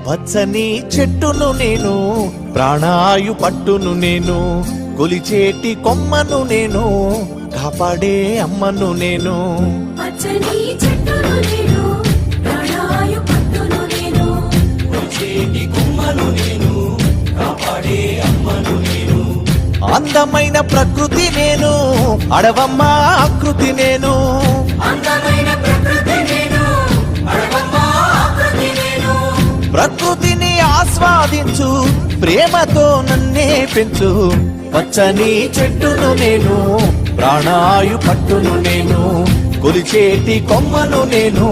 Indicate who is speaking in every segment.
Speaker 1: పచ్చని చెట్టును నేను, ప్రాణాయు పట్టును నేను, కొలిచేటి కొమ్మను నేను, కాపాడే అమ్మను నేను.
Speaker 2: పచ్చని చెట్టును నేను, ప్రాణాయు పట్టును నేను,
Speaker 1: కొలిచేటి కొమ్మను నేను, కాపాడే అమ్మను నేను. అందమైన ప్రకృతి నేను, అడవమ్మ ఆకృతి నేను.
Speaker 2: అందమైన ప్రకృతి నేను, అడవమ్మ ఆకృతి నేను.
Speaker 1: ప్రకృతిని ఆస్వాదించు, ప్రేమతో నన్నే పెంచు. పచ్చని చెట్టును నేను, ప్రాణాయు పట్టును నేను, కొలిచేటి కొమ్మను నేను,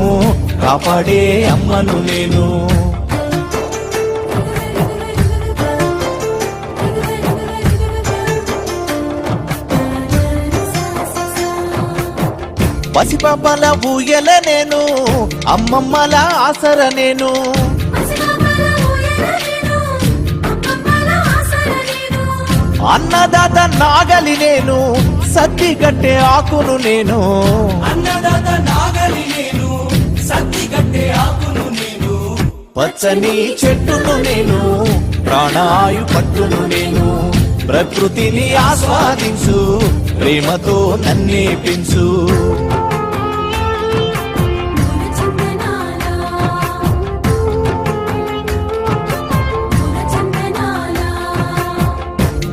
Speaker 1: కాపాడే అమ్మను నేను. పసిపాపల ఊయల నేను, అమ్మమ్మల ఆసర నేను. అన్నదాత నాగలి నేను, సత్తి కట్టే ఆకును నేను.
Speaker 3: అన్నదాత నాగలి నేను, సత్తి కట్టే ఆకును నేను.
Speaker 1: పచ్చని చెట్టును నేను, ప్రాణాయు పట్టును నేను, ప్రకృతిని ఆస్వాదించు, ప్రేమతో నన్నే పెంచు.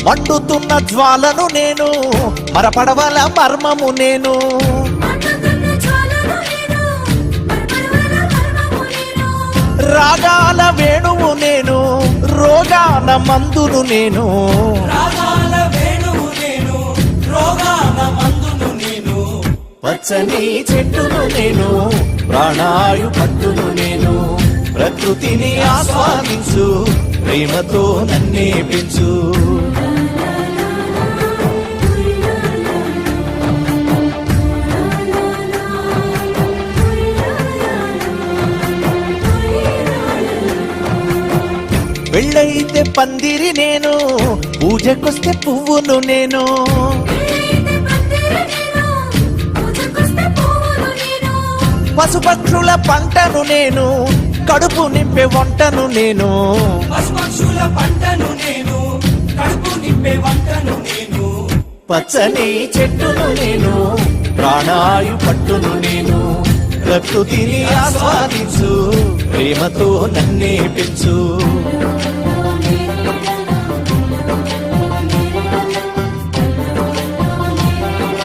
Speaker 1: మండుతున్న జ్వాలను నేను, మరపడవల మర్మము నేను. రాగాల వేణువు నేను, రోగాల మందును నేను.
Speaker 3: రాగాల వేణువు నేను, రోగాల మందును నేను.
Speaker 1: పచ్చని చెట్టును నేను, ప్రాణాయు పట్టును నేను, ప్రకృతిని ఆస్వాదించు, ప్రేమతో నన్నే పెంచు. పెళ్ళైతే పందిరి నేను, పూజకొస్తే పువ్వును నేను. పశుపక్షుల పంటను నేను, కడుపు నింపే వంటను నేను.
Speaker 3: పశుపక్షుల పంటను నేను, కడుపు నింపే వంటను నేను.
Speaker 1: పచ్చని చెట్టును నేను, ప్రాణాయు పట్టును నేను, ప్రకృతిని ఆస్వాదించు, ప్రేమతో నన్నే పెంచు.